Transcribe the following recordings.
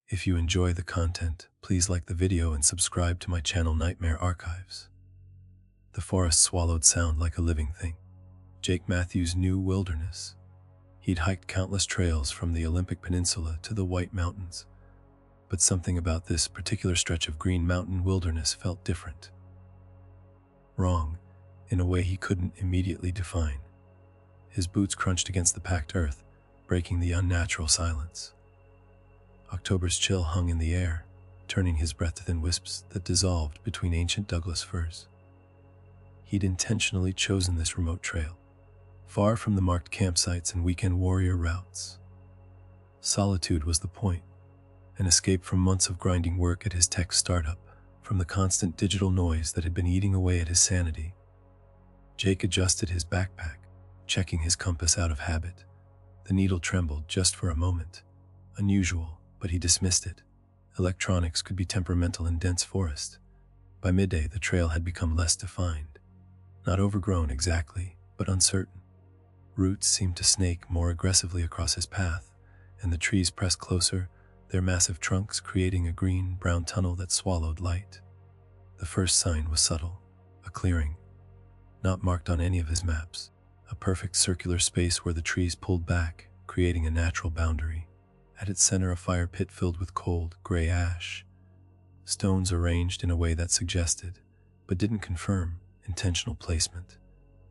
If you enjoy the content, please like the video and subscribe to my channel Nightmare Archives. The forest swallowed sound like a living thing. Jake Matthews knew wilderness. He'd hiked countless trails from the Olympic Peninsula to the White Mountains, but something about this particular stretch of Green Mountain wilderness felt different. Wrong, in a way he couldn't immediately define. His boots crunched against the packed earth, breaking the unnatural silence. October's chill hung in the air, turning his breath to thin wisps that dissolved between ancient Douglas firs. He'd intentionally chosen this remote trail, far from the marked campsites and weekend warrior routes. Solitude was the point, an escape from months of grinding work at his tech startup, from the constant digital noise that had been eating away at his sanity. Jake adjusted his backpack, checking his compass out of habit. The needle trembled just for a moment. Unusual, but he dismissed it. Electronics could be temperamental in dense forest. By midday, the trail had become less defined. Not overgrown exactly, but uncertain. Roots seemed to snake more aggressively across his path, and the trees pressed closer, their massive trunks creating a green-brown tunnel that swallowed light. The first sign was subtle, a clearing, not marked on any of his maps, a perfect circular space where the trees pulled back, creating a natural boundary. At its center, a fire pit filled with cold, gray ash. Stones arranged in a way that suggested, but didn't confirm, intentional placement.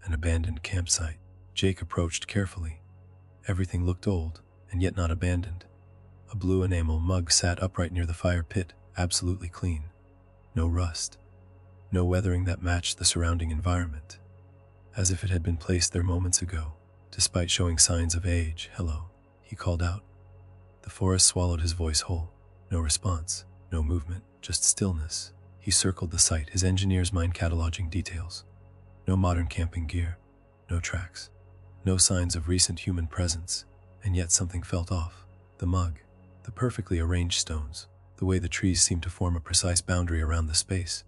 An abandoned campsite. Jake approached carefully. Everything looked old, and yet not abandoned. A blue enamel mug sat upright near the fire pit, absolutely clean. No rust. No weathering that matched the surrounding environment. As if it had been placed there moments ago, despite showing signs of age. "Hello," he called out. The forest swallowed his voice whole. No response, no movement, just stillness. He circled the site, his engineer's mind cataloging details. No modern camping gear, no tracks, no signs of recent human presence, and yet something felt off. The mug, the perfectly arranged stones, the way the trees seemed to form a precise boundary around the space.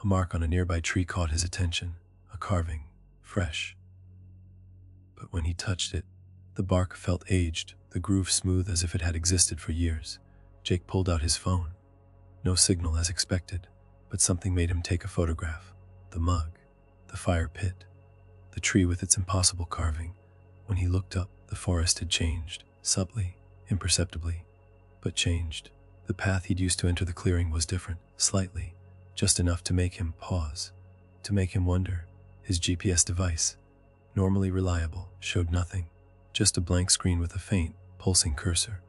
A mark on a nearby tree caught his attention, a carving, fresh. But when he touched it, the bark felt aged, the groove smooth as if it had existed for years. Jake pulled out his phone. No signal as expected, but something made him take a photograph. The mug, the fire pit, the tree with its impossible carving. When he looked up, the forest had changed, subtly, imperceptibly, but changed. The path he'd used to enter the clearing was different, slightly, just enough to make him pause, to make him wonder. His GPS device, normally reliable, showed nothing, just a blank screen with a faint, pulsing cursor.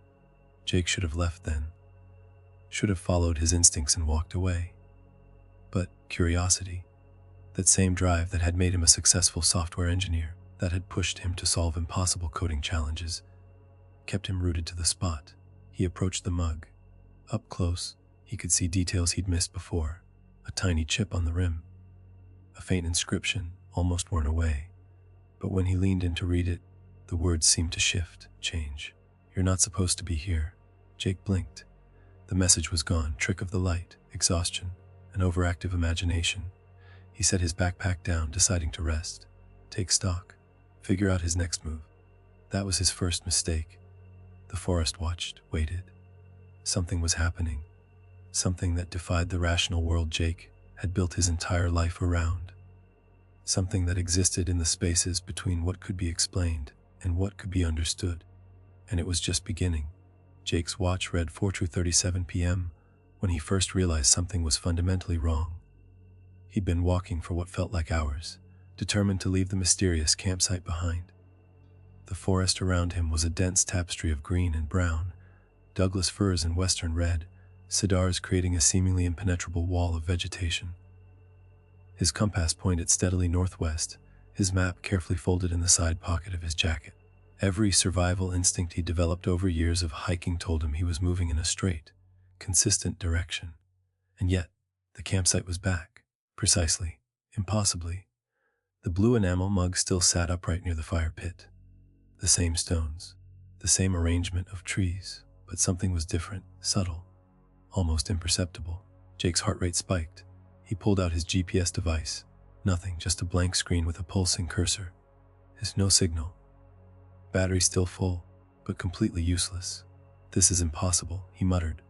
Jake should have left then. Should have followed his instincts and walked away. But curiosity, that same drive that had made him a successful software engineer, that had pushed him to solve impossible coding challenges, kept him rooted to the spot. He approached the mug. Up close, he could see details he'd missed before. A tiny chip on the rim. A faint inscription, almost worn away. But when he leaned in to read it, the words seemed to shift, change. "You're not supposed to be here." Jake blinked. The message was gone. Trick of the light, exhaustion, an overactive imagination. He set his backpack down, deciding to rest, take stock, figure out his next move. That was his first mistake. The forest watched, waited. Something was happening. Something that defied the rational world Jake had built his entire life around. Something that existed in the spaces between what could be explained and what could be understood. And it was just beginning. Jake's watch read 4:37 p.m. when he first realized something was fundamentally wrong. He'd been walking for what felt like hours, determined to leave the mysterious campsite behind. The forest around him was a dense tapestry of green and brown, Douglas firs and western red, cedars creating a seemingly impenetrable wall of vegetation. His compass pointed steadily northwest, his map carefully folded in the side pocket of his jacket. Every survival instinct he developed over years of hiking told him he was moving in a straight, consistent direction. And yet, the campsite was back, precisely, impossibly. The blue enamel mug still sat upright near the fire pit. The same stones, the same arrangement of trees, but something was different, subtle, almost imperceptible. Jake's heart rate spiked. He pulled out his GPS device. Nothing, just a blank screen with a pulsing cursor. There's no signal. Battery still full, but completely useless. "This is impossible," he muttered,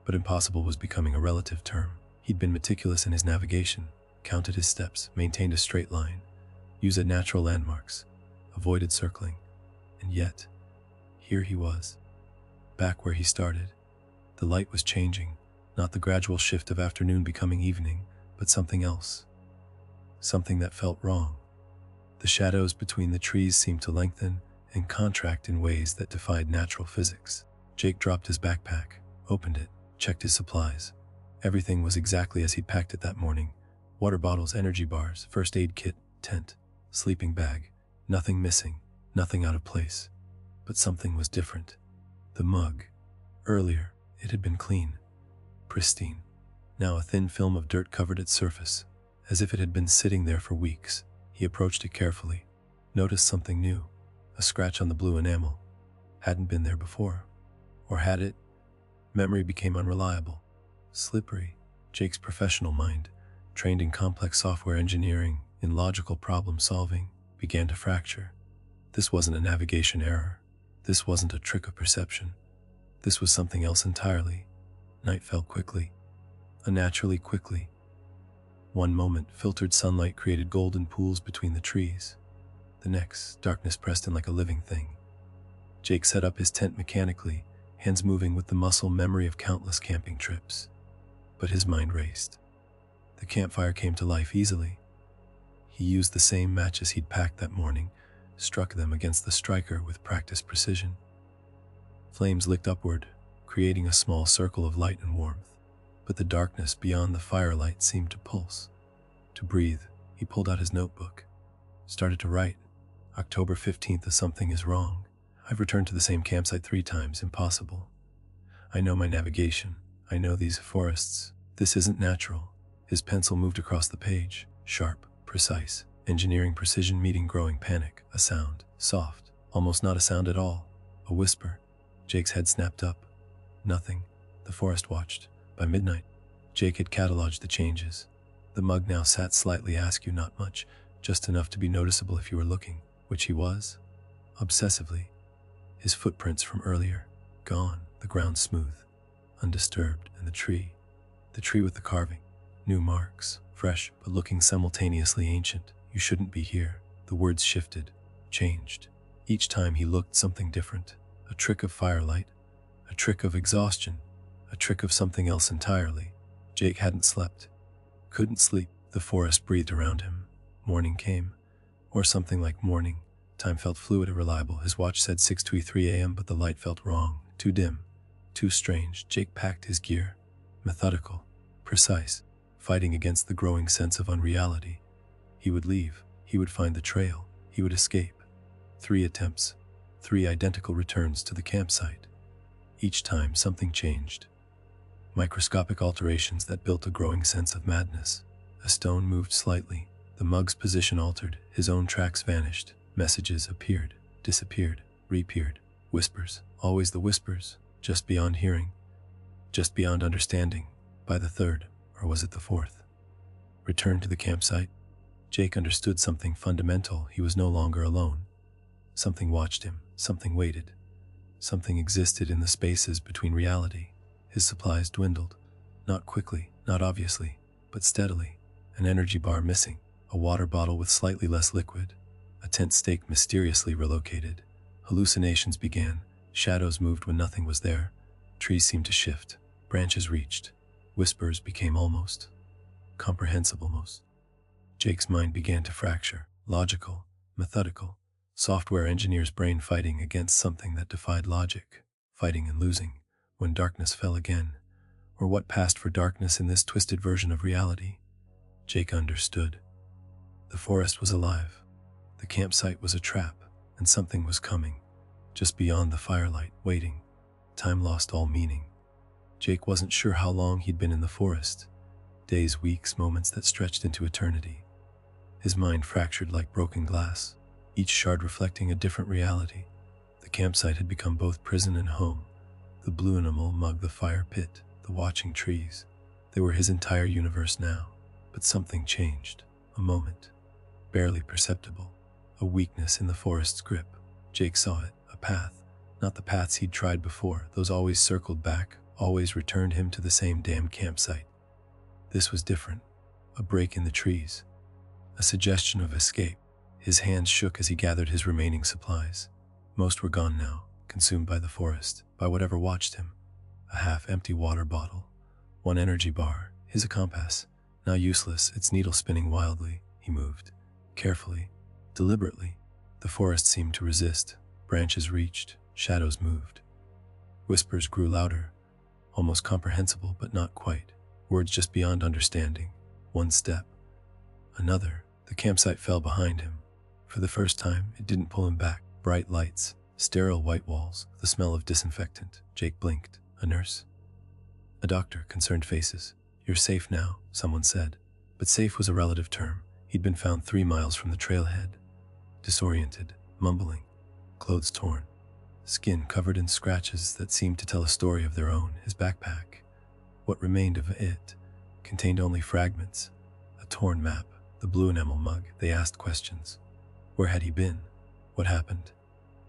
But impossible was becoming a relative term. He'd been meticulous in his navigation, counted his steps, maintained a straight line, used natural landmarks, avoided circling, and yet, here he was, back where he started. The light was changing, not the gradual shift of afternoon becoming evening, but something else. Something that felt wrong. The shadows between the trees seemed to lengthen and contract in ways that defied natural physics. Jake dropped his backpack, opened it, checked his supplies. Everything was exactly as he'd packed it that morning. Water bottles, energy bars, first aid kit, tent, sleeping bag. Nothing missing, nothing out of place. But something was different. The mug. Earlier, it had been clean, pristine. Now a thin film of dirt covered its surface, as if it had been sitting there for weeks. He approached it carefully, noticed something new. A scratch on the blue enamel. Hadn't been there before. Or had it? Memory became unreliable, slippery. Jake's professional mind, trained in complex software engineering, in logical problem solving, began to fracture. This wasn't a navigation error. This wasn't a trick of perception. This was something else entirely. Night fell quickly, unnaturally quickly. One moment, filtered sunlight created golden pools between the trees. The next, darkness pressed in like a living thing. Jake set up his tent mechanically, hands moving with the muscle memory of countless camping trips. But his mind raced. The campfire came to life easily. He used the same matches he'd packed that morning, struck them against the striker with practiced precision. Flames licked upward, creating a small circle of light and warmth. But the darkness beyond the firelight seemed to pulse, to breathe. He pulled out his notebook, started to write. October 15th, something is wrong. I've returned to the same campsite 3 times, impossible. I know my navigation. I know these forests. This isn't natural. His pencil moved across the page, sharp, precise. Engineering precision meeting growing panic. A sound, soft, almost not a sound at all. A whisper. Jake's head snapped up. Nothing. The forest watched. By midnight, Jake had cataloged the changes. The mug now sat slightly askew, not much, just enough to be noticeable if you were looking, which he was. Obsessively. His footprints from earlier, gone, the ground smooth, undisturbed, and the tree with the carving, new marks, fresh but looking simultaneously ancient. You shouldn't be here. The words shifted, changed. Each time he looked, something different. A trick of firelight, a trick of exhaustion, a trick of something else entirely. Jake hadn't slept, couldn't sleep. The forest breathed around him. Morning came, or something like morning. Time felt fluid and reliable. His watch said 6:23 a.m., but the light felt wrong, too dim, too strange. Jake packed his gear, methodical, precise, fighting against the growing sense of unreality. He would leave, he would find the trail, he would escape. 3 attempts, 3 identical returns to the campsite. Each time something changed. Microscopic alterations that built a growing sense of madness. A stone moved slightly, the mug's position altered, his own tracks vanished. Messages appeared, disappeared, reappeared. Whispers, always the whispers, just beyond hearing, just beyond understanding. By the 3rd, or was it the 4th? Return to the campsite. Jake understood something fundamental. He was no longer alone. Something watched him, something waited. Something existed in the spaces between reality. His supplies dwindled, not quickly, not obviously, but steadily. An energy bar missing, a water bottle with slightly less liquid, a tent stake mysteriously relocated. Hallucinations began. Shadows moved when nothing was there. Trees seemed to shift. Branches reached. Whispers became almost comprehensible. Jake's mind began to fracture. Logical, methodical. Software engineer's brain fighting against something that defied logic. Fighting and losing. When darkness fell again. Or what passed for darkness in this twisted version of reality. Jake understood. The forest was alive. The campsite was a trap, and something was coming. Just beyond the firelight, waiting. Time lost all meaning. Jake wasn't sure how long he'd been in the forest. Days, weeks, moments that stretched into eternity. His mind fractured like broken glass, each shard reflecting a different reality. The campsite had become both prison and home. The blue animal mug, the fire pit, the watching trees. They were his entire universe now. But something changed. A moment. Barely perceptible. A weakness in the forest's grip. Jake saw it. A path. Not the paths he'd tried before. Those always circled back, always returned him to the same damn campsite. This was different. A break in the trees. A suggestion of escape. His hands shook as he gathered his remaining supplies. Most were gone now, consumed by the forest, by whatever watched him. A half-empty water bottle, one energy bar, his compass, now useless, its needle spinning wildly. He moved. Carefully, deliberately. The forest seemed to resist. Branches reached, shadows moved. Whispers grew louder, almost comprehensible but not quite. Words just beyond understanding. One step. Another. The campsite fell behind him. For the first time, it didn't pull him back. Bright lights, sterile white walls, the smell of disinfectant. Jake blinked. A nurse? A doctor, concerned faces. "You're safe now," someone said. But safe was a relative term. He'd been found 3 miles from the trailhead. Disoriented, mumbling, clothes torn, skin covered in scratches that seemed to tell a story of their own. His backpack, what remained of it, contained only fragments. A torn map, the blue enamel mug. They asked questions. Where had he been? What happened?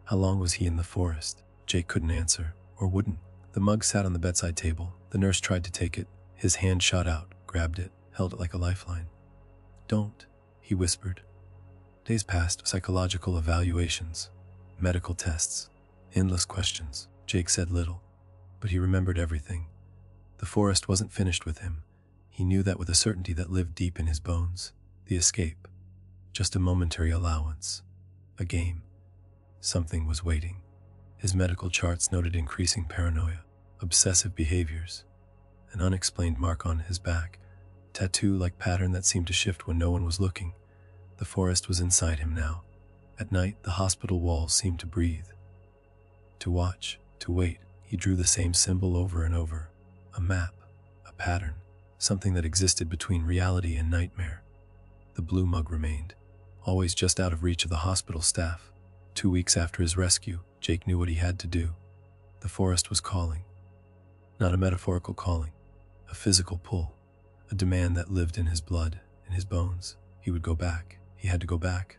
How long was he in the forest? Jake couldn't answer, or wouldn't. The mug sat on the bedside table. The nurse tried to take it. His hand shot out, grabbed it, held it like a lifeline. "Don't," he whispered. Days passed, psychological evaluations, medical tests, endless questions. Jake said little, but he remembered everything. The forest wasn't finished with him. He knew that with a certainty that lived deep in his bones. The escape, just a momentary allowance. A game. Something was waiting. His medical charts noted increasing paranoia, obsessive behaviors, an unexplained mark on his back, tattoo-like pattern that seemed to shift when no one was looking. The forest was inside him now. At night, the hospital walls seemed to breathe. To watch, to wait, he drew the same symbol over and over. A map, a pattern, something that existed between reality and nightmare. The blue mug remained, always just out of reach of the hospital staff. 2 weeks after his rescue, Jake knew what he had to do. The forest was calling. Not a metaphorical calling, a physical pull, a demand that lived in his blood, in his bones. He would go back. He had to go back.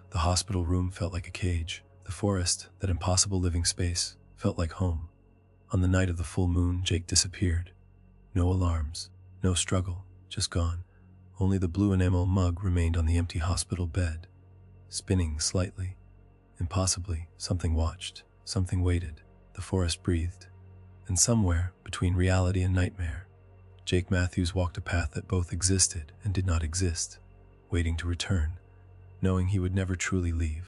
The hospital room felt like a cage. The forest, that impossible living space, felt like home. On the night of the full moon, Jake disappeared. No alarms, no struggle, just gone. Only the blue enamel mug remained on the empty hospital bed, spinning slightly. Impossibly, something watched, something waited. The forest breathed. And somewhere, between reality and nightmare, Jake Matthews walked a path that both existed and did not exist, waiting to return, knowing he would never truly leave.